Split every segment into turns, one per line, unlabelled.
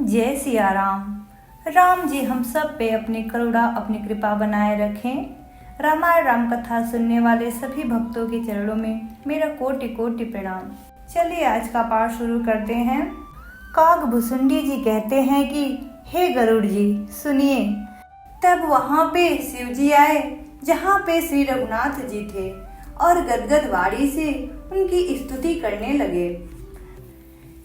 जय सिया राम। राम जी हम सब पे अपनी करुणा अपनी कृपा बनाए रखें। रामायण राम कथा सुनने वाले सभी भक्तों के चरणों में मेरा कोटि कोटि प्रणाम। चलिए आज का पाठ शुरू करते हैं। कागभुसुंडी जी कहते हैं कि हे गरुड़ जी सुनिए। तब वहाँ पे शिव जी आए जहाँ पे श्री रघुनाथ जी थे और गदगद वाणी से उनकी स्तुति करने लगे।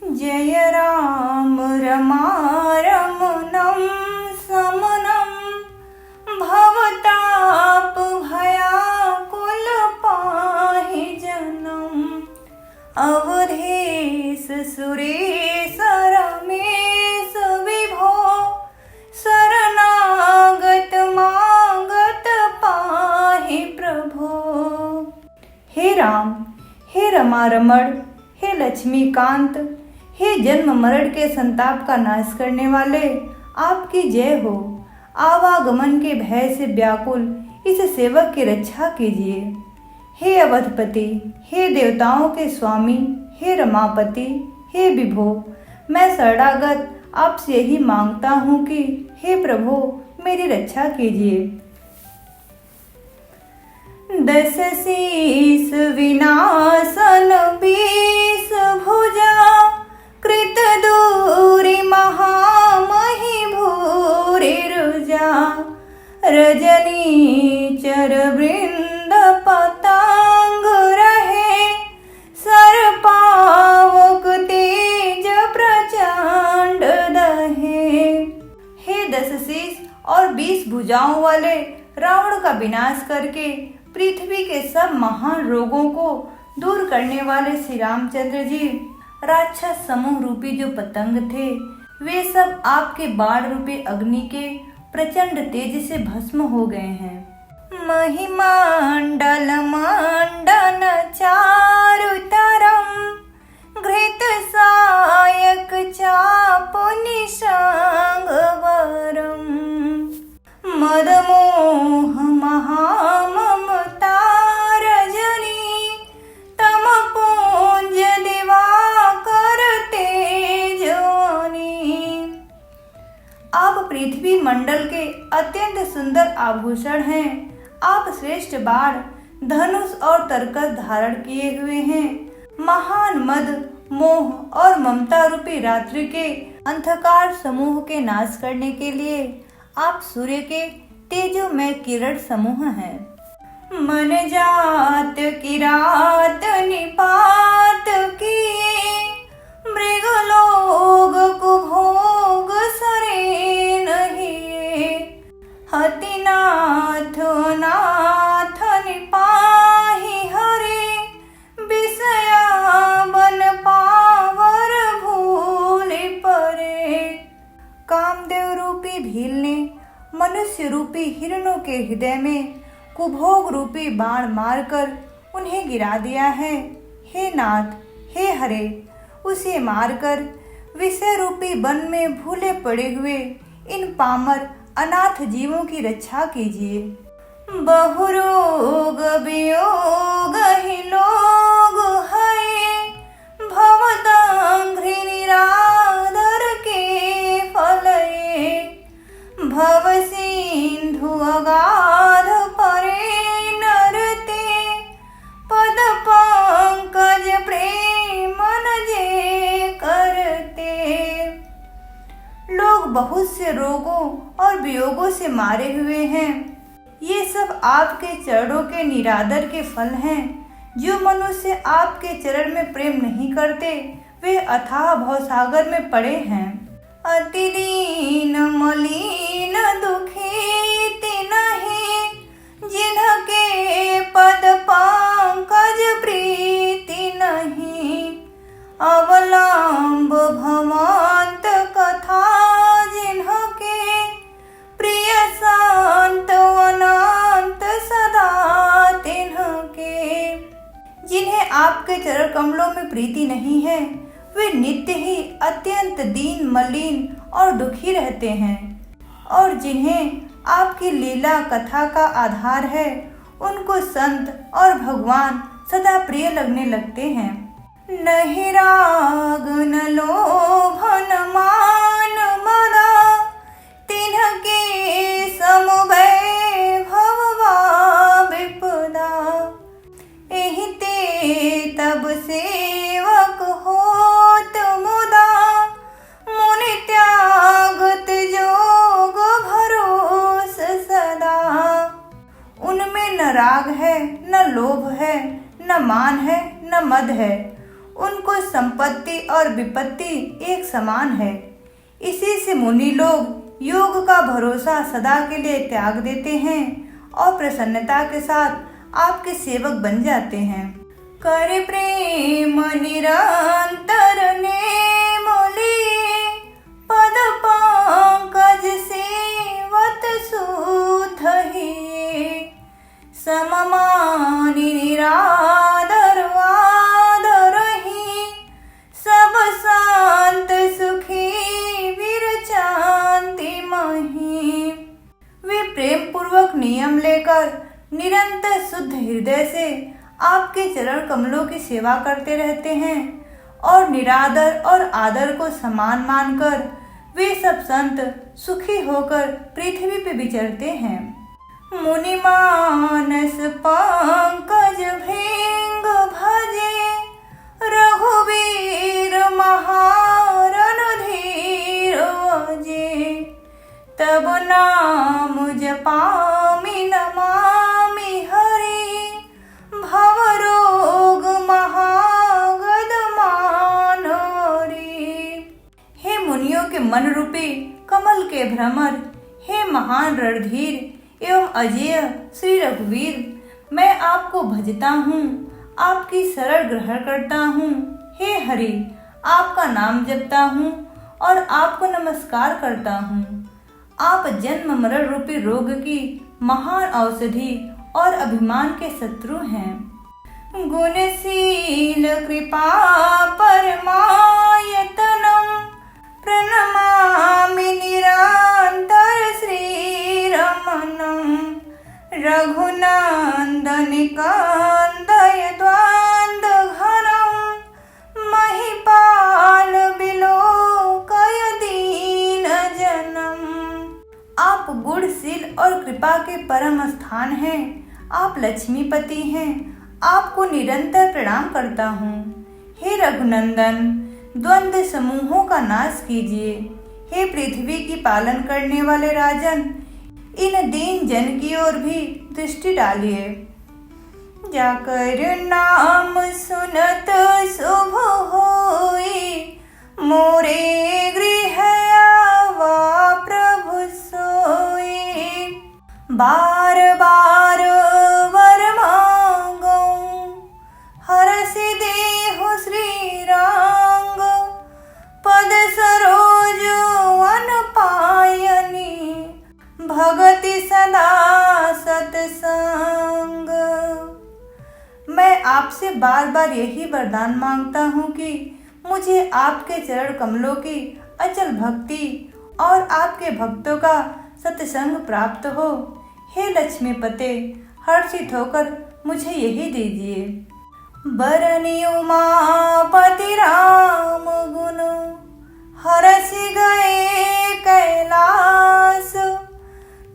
जय राम रमारमणं समनं भवताप भयाकुल पाहि जनम् अवधेश सुरेश रमेश विभो शरणागत मागत पाहि प्रभो। हे राम, हे रमारमण, हे लक्ष्मीकांत, हे जन्म मरण के संताप का नाश करने वाले, आपकी जय हो। आवागमन के भय से व्याकुल इस सेवक की रक्षा कीजिए। हे अवधपति, हे देवताओं के स्वामी, हे रमापति, हे विभो, मैं शरणागत आपसे यही मांगता हूँ कि हे प्रभु मेरी रक्षा कीजिए। दस शीस विनाशन बीस भुजा कृत दूरी महामहि भूरि रुजा रजनी चर वृंद पतंग रहे सर पावक तेज प्रचंड दहे। हे 10 शीस और 20 भुजाओं वाले रावण का विनाश करके पृथ्वी के सब महान रोगों को दूर करने वाले श्री रामचंद्र जी, राक्षस समूह रूपी जो पतंग थे वे सब आपके बाण रूपी अग्नि के प्रचंड तेज से भस्म हो गए हैं। महिमांडल मंडन चारु तरम घृत सायक चाप निशांग वरम मदमोह महाममता रजनी तम पुंज दिवाकर तेजवानी। आप पृथ्वी मंडल के अत्यंत सुंदर आभूषण हैं। आप श्रेष्ठ बाण, धनुष और तरकस धारण किए हुए हैं। महान मद, मोह और ममता रूपी रात्रि के अंधकार समूह के नाश करने के लिए आप सूर्य के तेजोमय किरण समूह हैं। मन जात किरात निपात किए मृगलोक कुभोग सरे नहीं हतिनाथ नाथ निपाहि हरे विषया बन पावर भूल परे। कामदेव रूपी भील ने मनुष्य रूपी हिरणों के हृदय में कुभोग रूपी बाण मारकर उन्हें गिरा दिया है। हे नाथ, हे हरे, उसे मारकर विषय रूपी वन में भूले पड़े हुए इन पामर अनाथ जीवों की रक्षा कीजिए। बहुरोग वियोग ही लोग है भवदंघ्रि निरादर के फलये भव सिंधु अगाध परे नरते पद पंकज प्रेमन जे करते। लोग बहुत से रोगों और वियोगों से मारे हुए हैं। ये सब आपके चरणों के निरादर के फल हैं। जो मनुष्य आपके चरण में प्रेम नहीं करते वे अथाह भवसागर में पड़े हैं। अति दीन मलिन दुखी तिन्हि जिनके पद पंकज प्रीति नहीं अवलंब भवंत कथा जिनके प्रिय संत अनंत सदा तिन्हके। जिन्हें आपके चरण कमलों में प्रीति नहीं है वे नित्य ही अत्यंत दीन मलिन और दुखी रहते हैं। और जिन्हें आपकी लीला कथा का आधार है उनको संत और भगवान सदा प्रिय लगने लगते हैं। नहीं राग न लोभ न मान संपत्ति और विपत्ति एक समान है। इसी से मुनि लोग योग का भरोसा सदा के लिए त्याग देते हैं और प्रसन्नता के साथ आपके सेवक बन जाते हैं। कर प्रेम निरंतर नेम लिए, पद पंकज सेवत सूथ ही, सममानि निरादर वादर ही, सब शांत सुखी विरचांति मही। वे प्रेम पूर्वक नियम लेकर निरंतर शुद्ध हृदय से आपके चरण कमलों की सेवा करते रहते हैं और निरादर और आदर को समान मानकर वे सब संत सुखी होकर पृथ्वी पे विचरते हैं। मुनि मानस पंकज भृंग भजे, रघुवीर महारन धीर वजे, तब नाम जपामि नमामि हरि, भव रोग महागद मानोरी। हे मुनियों के मन रूपी कमल के भ्रमर, हे महान रणधीर एवं अजेय श्री रघुवीर, मैं आपको भजता हूँ, आपकी शरण ग्रहण करता हूँ। हे हरि, आपका नाम जपता हूँ और आपको नमस्कार करता हूँ। आप जन्म मरण रूपी रोग की महान औषधि और अभिमान के शत्रु हैं। गुणशील कृपा परमायतनम, प्रणमामि निरंतर श्री रमणम, रघुनंदन कंदय द्वंद घनम, महिपाल बिलोकय दीन जनम। आप गुणशील और कृपा के परम स्थान हैं। आप लक्ष्मीपति हैं। आपको निरंतर प्रणाम करता हूँ। हे रघुनंदन, द्वंद्व समूहों का नाश कीजिए। हे पृथ्वी की पालन करने वाले राजन, इन दीन जन की ओर भी दृष्टि डालिए। जाकर नाम सुनत शुभ होई, मोरे गृह आवा प्रभु सोई। बार बार वर मांगऊं, हरषि देहु श्री रंग, पद सरोज वन पायनी, भगति सदा सतसंग। मैं आपसे बार बार यही वरदान मांगता हूँ कि मुझे आपके चरण कमलों की अचल भक्ति और आपके भक्तों का सत्संग प्राप्त हो। हे लक्ष्मीपते, हर्षित होकर मुझे यही दीजिए। बरनी उमापति राम गुण, हरषि गए कैलास,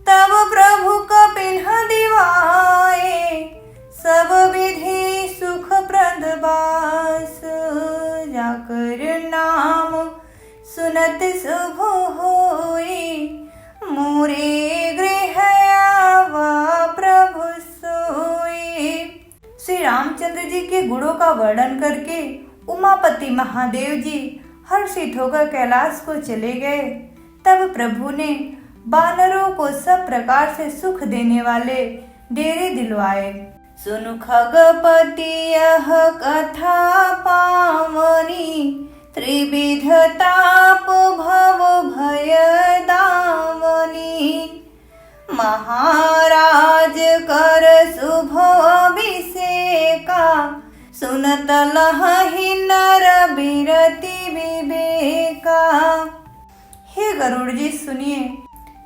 तब प्रभु कपिन दिवाए, सब विधि सुख प्रद बास। जाकर नाम सुनत शुभ होई, मोरे गृह आवा प्रभु सोई। श्री रामचंद्र जी के गुणों का वर्णन करके उमापति महादेव जी हर्षित होकर कैलाश को चले गए। तब प्रभु ने बानरों को सब प्रकार से सुख देने वाले डेरे दिलवाए। सुनु खगपति यह कथा पावनी, त्रिविध ताप भव भय दावनी। महाराज कर शुभ अभिषेका, सुनत लहहि नर बिरति विवेका। हे गरुड़ जी, सुनिए,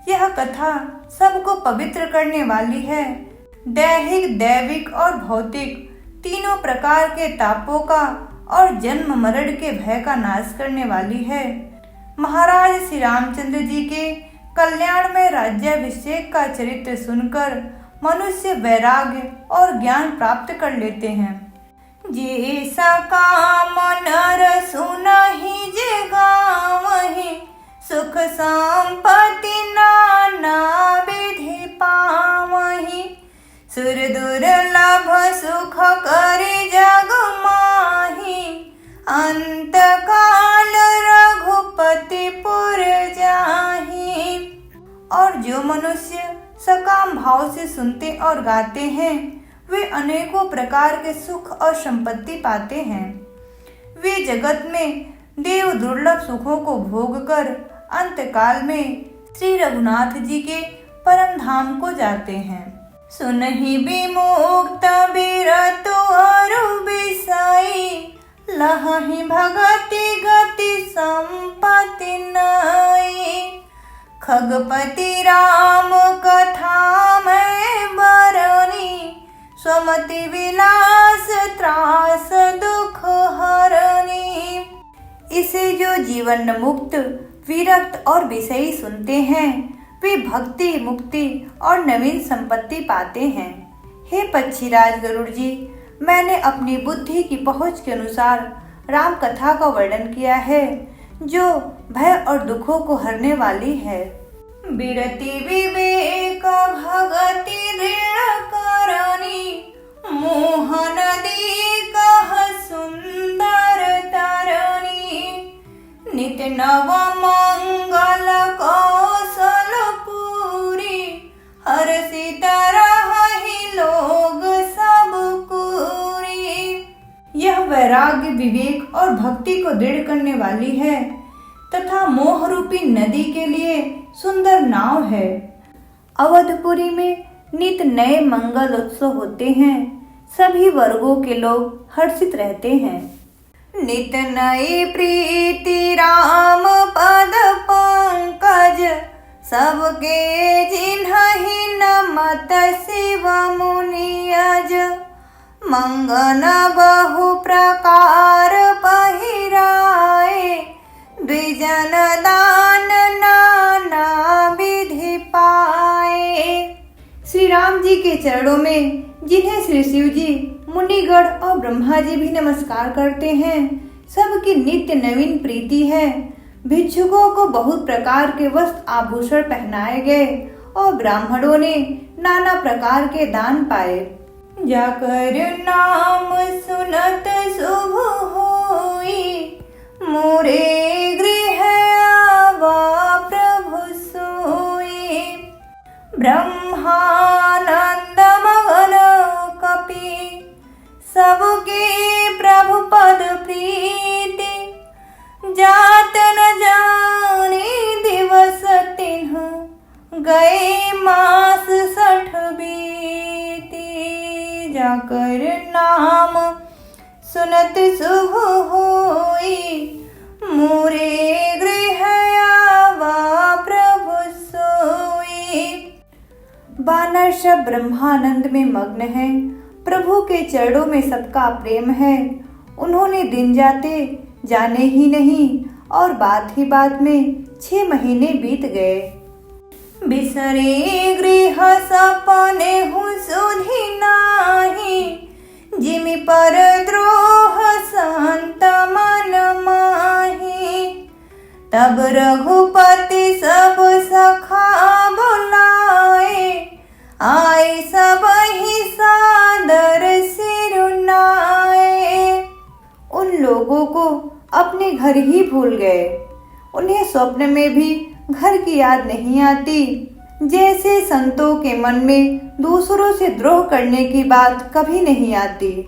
यह कथा सबको पवित्र करने वाली है। दैहिक, दैविक और भौतिक तीनों प्रकार के तापों का और जन्म मरण के भय का नाश करने वाली है। महाराज श्री रामचंद्र जी के कल्याण में राज्याभिषेक का चरित्र सुनकर मनुष्य वैराग्य और ज्ञान प्राप्त कर लेते हैं। जैसा काम नर सुनहि जे गावहि, सुख संपत्ति नाना विधि पावहि। सुर दुर्लभ सुख करि जग माहि, अंत काल रघुपतिपुर जाहि। और जो मनुष्य सकाम भाव से सुनते और गाते हैं वे अनेकों प्रकार के सुख और संपत्ति पाते हैं। वे जगत में देव दुर्लभ सुखों को भोग कर अंतकाल में श्री रघुनाथ जी के परम धाम को जाते हैं। सुनहि विमुक्त बिरतु अरु बिसाई, लहहि भगति गति संपत्ति नाई। खगपति राम कथा में बरनी, स्वमति विलास त्रास दुख हरनी। इसे जो जीवन मुक्त विरक्त और विषयी सुनते हैं वे भक्ति मुक्ति और नवीन संपत्ति पाते हैं। हे पक्षीराज गरुड़ जी, मैंने अपनी बुद्धि की पहुंच के अनुसार राम कथा का वर्णन किया है जो भय और दुखों को हरने वाली है। बिरति विवेक भगति दृढ़ करनी, मोहन दी कह सुंदर तरणी। नित नव मंगल कौशल पूरी, हर्षित रहहि लोग सब पूरी। यह वैराग्य विवेक और भक्ति को दृढ़ करने वाली है तथा मोह रूपी नदी के लिए सुंदर नाव है। अवधपुरी में नित नए मंगल उत्सव होते हैं, सभी वर्गों के लोग हर्षित रहते हैं। नित नई प्रीति राम पद पंकज, सबके जिन्हि नमत शिव मुनियज। मंगन बहु प्रकार पहिराए, द्विजन दान नाना विधि पाए। श्री राम जी के चरणों में जिन्हें श्री शिव जी मुनिगण और ब्रह्मा जी भी नमस्कार करते हैं, सबकी नित्य नवीन प्रीति है। भिक्षुकों को बहुत प्रकार के वस्त्र आभूषण पहनाए गए और ब्राह्मणों ने नाना प्रकार के दान पाए। जाकर नाम सुनत शुभ होई, मोरे गृह आवा प्रभु सोई। ब्रह्मानंद मगन कपि, सबके प्रभु पद प्रीति। जात न जाने दिवस तिन्ह, गए मास 60 बीती। जाकर नाम सुनत शुभ होई, मोरे गृह आवा प्रभु सोई। बानर सब ब्रह्मानंद में मग्न है, प्रभु के चरणों में सबका प्रेम है। उन्होंने दिन जाते जाने ही नहीं और बात ही बात में 6 महीने बीत गए। बिसरे गृह सपने हूँ सुधि नाही, जिमि पर द्रोह संत मन माही। तब रघुपति सब सखा बुलाए, आए सब ही सादर सिरुनाए। उन लोगों को अपने घर ही भूल गए, उन्हें स्वप्न में भी घर की याद नहीं आती। जैसे संतों के मन में दूसरों से द्रोह करने की बात कभी नहीं आती।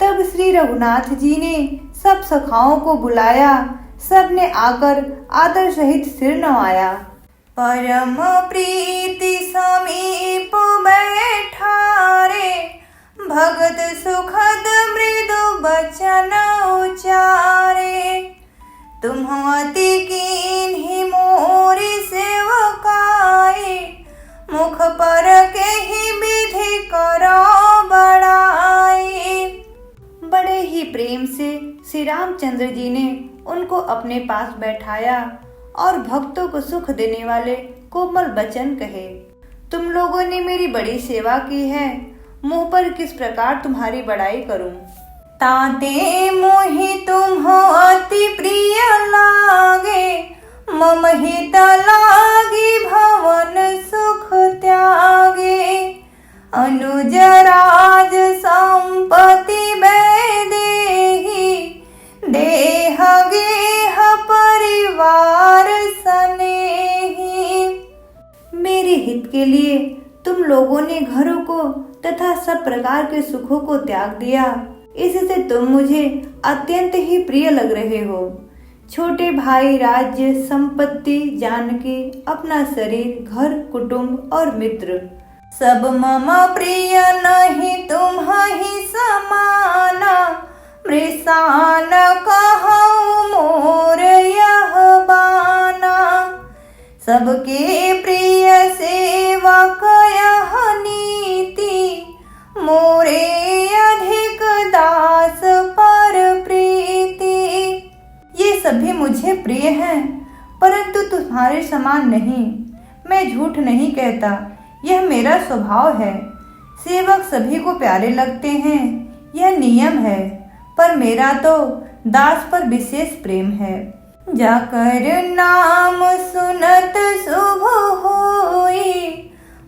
तब श्री रघुनाथ जी ने सब सखाओं को बुलाया, सब ने आकर आदर सहित सिर नवाया। परम प्रीति समीप बैठारे, भगत सुखद मृदु बचन उचारे। तुम अति कीन्ही मोरी सेवकाई, मुख पर के ही विधि करो बड़ाई। बड़े ही प्रेम से श्री रामचंद्र जी ने उनको अपने पास बैठाया और भक्तों को सुख देने वाले कोमल वचन कहे। तुम लोगों ने मेरी बड़ी सेवा की है, मुँह पर किस प्रकार तुम्हारी बड़ाई करूं। ताते मोहि तुम अति प्रिय लागे, मम हित लागी भवन सुख त्यागे। अनुज राज संपत्ति बै देहि, देह हित के लिए तुम लोगों ने घरों को तथा सब प्रकार के सुखों को त्याग दिया। इससे तुम मुझे अत्यंत ही प्रिय लग रहे हो। छोटे भाई, राज्य, संपत्ति, जानकी, अपना शरीर, घर, कुटुंब और मित्र सब मम प्रिय नहीं तुम ही समाना। मृषान कहूँ मोर यह बाना। सबके प्रिय सेवक यह नीति। मोरे अधिक दास पर प्रीति। ये सभी मुझे प्रिय हैं, परंतु तुम्हारे समान नहीं। मैं झूठ नहीं कहता, यह मेरा स्वभाव है। सेवक सभी को प्यारे लगते हैं, यह नियम है, पर मेरा तो दास पर विशेष प्रेम है। जाकर नाम सुनत शुभ होई।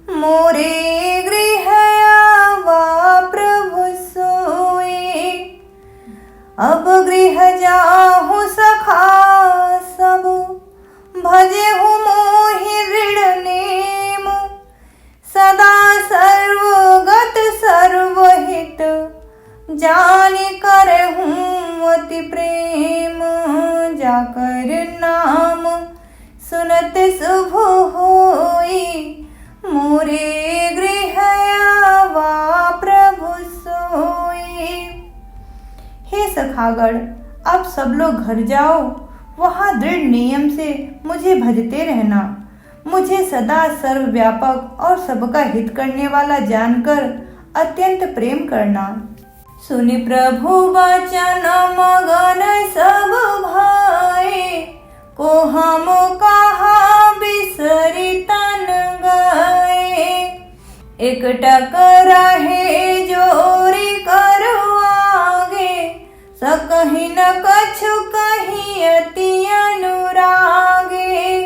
मोरे गृह आवा प्रभु सोई। अब गृह जाहु सखा सब। भजे हूँ मोहि ऋण नेम। सदा सर्वगत सर्वहित। जानि करहूँ अति प्रेम। जाकर नाम सुनत शुभ होई। मोरे गृह आवा प्रभु सोई। हे सखागण, अब सब लोग घर जाओ। वहाँ दृढ़ नियम से मुझे भजते रहना। मुझे सदा सर्वव्यापक और सबका हित करने वाला जानकर अत्यंत प्रेम करना। सुनि प्रभु वचन मगन सब भाए। को हम कहा बिसरि तन गाए। एकटक रहे जोरी करवागे। सकहि न कछु कहीं अति अनुरागे।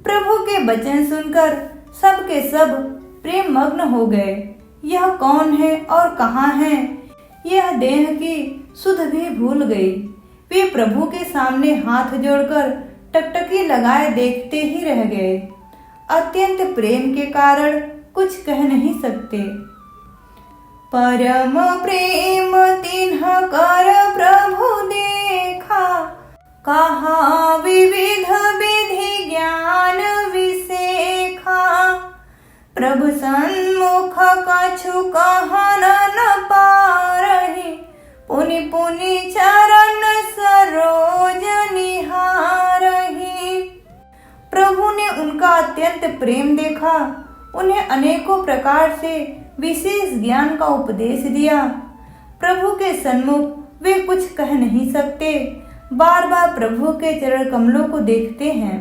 प्रभु के वचन सुनकर सब के सब प्रेम मग्न हो गए। यह कौन है और कहाँ है, यह देह की सुध भी भूल गई। वे प्रभु के सामने हाथ जोड़कर टकटकी लगाए देखते ही रह गए। अत्यंत प्रेम के कारण कुछ कह नहीं सकते। परम प्रेम तिन्ह कर प्रभु देखा। कहा विविध विधि ज्ञान विसेखा। प्रभु सन्मुख कछु कहन न पारहि। पुनि पुनि चरण सरोज निहारहि। प्रभु ने उनका अत्यंत प्रेम देखा। उन्हें अनेकों प्रकार से विशेष ज्ञान का उपदेश दिया। प्रभु के सन्मुख वे कुछ कह नहीं सकते, बार बार प्रभु के चरण कमलों को देखते हैं।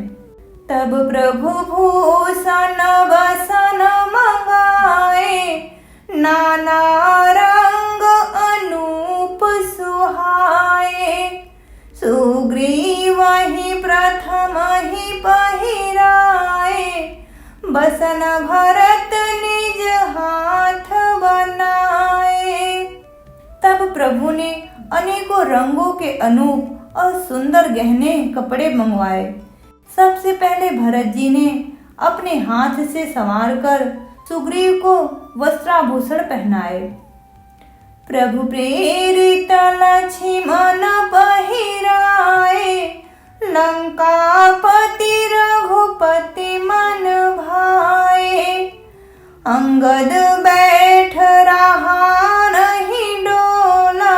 तब प्रभु भूषण वसन मंगाए। नाना रंग अनूप सुहाए। सुग्रीव ही प्रथम ही पहिराए। बसन भरत निज हाथ बनाए। तब प्रभु ने अनेकों रंगों के अनूप और सुंदर गहने कपड़े मंगवाए। सबसे पहले भरत जी ने अपने हाथ से संवारकर सुग्रीव को वस्त्राभूषण पहनाए। प्रभु प्रेरित लक्ष्मण पहिराए। लंकापति रघुपति मन भाए। अंगद बैठ रहा नहीं डोला।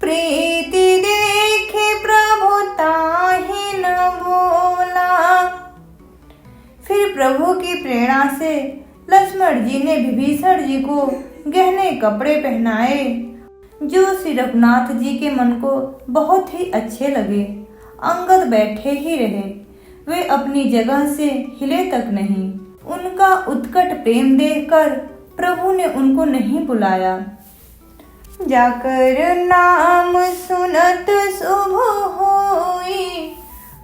प्रीति देखे प्रभु ताहि न बोला। फिर प्रभु की प्रेरणा से लक्ष्मण जी ने विभीषण जी को गहने कपड़े पहनाए, जो श्री रघुनाथ जी के मन को बहुत ही अच्छे लगे। अंगद बैठे ही रहे, वे अपनी जगह से हिले तक नहीं। उनका उत्कट प्रेम देखकर प्रभु ने उनको नहीं बुलाया। जाकर नाम सुनत शुभ होई।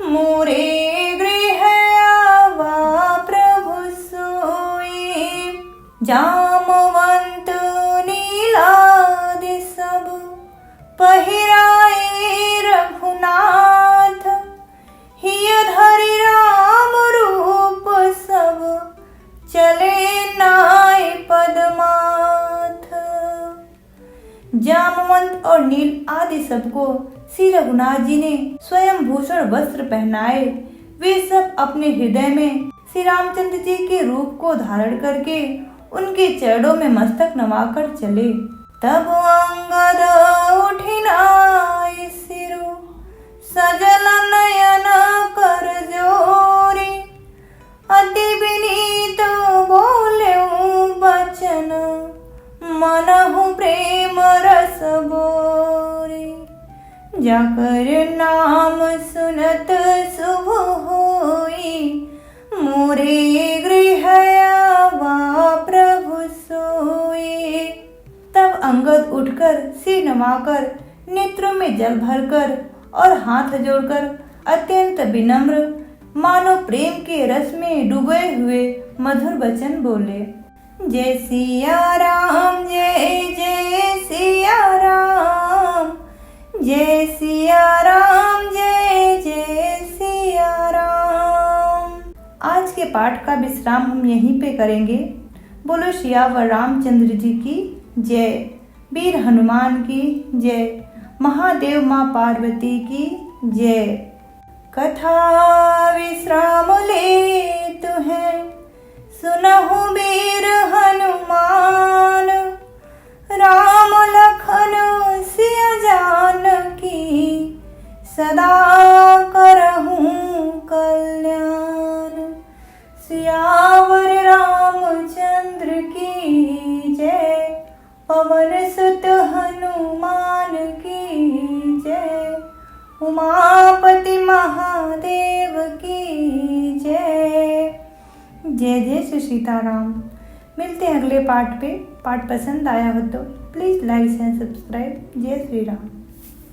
मोरे गृह आवा प्रभु सोई। जामवंत नीलादि सब पहिराए रघुनाथ। हिय धरि राम रूप सब रघुनाथ जी ने स्वयं भूषण वस्त्र पहनाए, वे सब अपने हृदय में श्री रामचंद्र जी के रूप को धारण करके उनके चरणों में मस्तक नवाकर चले। तब अंगद उठिनाई सिरु, सजल नयन कर जोरी, अति विनीत बोले बचन, मनहु प्रेम रस बोरी। जाकर नाम सुनत शुभ होई, मोरे गृह आवा प्रभु सोई। तब अंगद उठकर सिर नवाकर, नेत्रों में जल भरकर और हाथ जोड़कर अत्यंत विनम्र मानो प्रेम के रस में डूबे हुए मधुर वचन बोले। जय सिया राम, जय जय सिया राम, जय सिया राम, जय जय सिया राम। आज के पाठ का विश्राम हम यहीं पे करेंगे। बोलो सियावर रामचंद्र जी की जय, वीर हनुमान की जय, महादेव माँ पार्वती की जय। कथा विश्राम लेत हैं, सुनहु वीर हनुमान, राम लखन सिया जानकी, सदा करहूं कल्याण। सियावर रामचंद्र की जय, पवन सुत हनुमान की जय, उमापति महादेव की जय। जय जय श्री सीताराम। मिलते हैं अगले पाठ पे। पाठ पसंद आया हो तो प्लीज़ लाइक एंड सब्सक्राइब। जय श्री राम।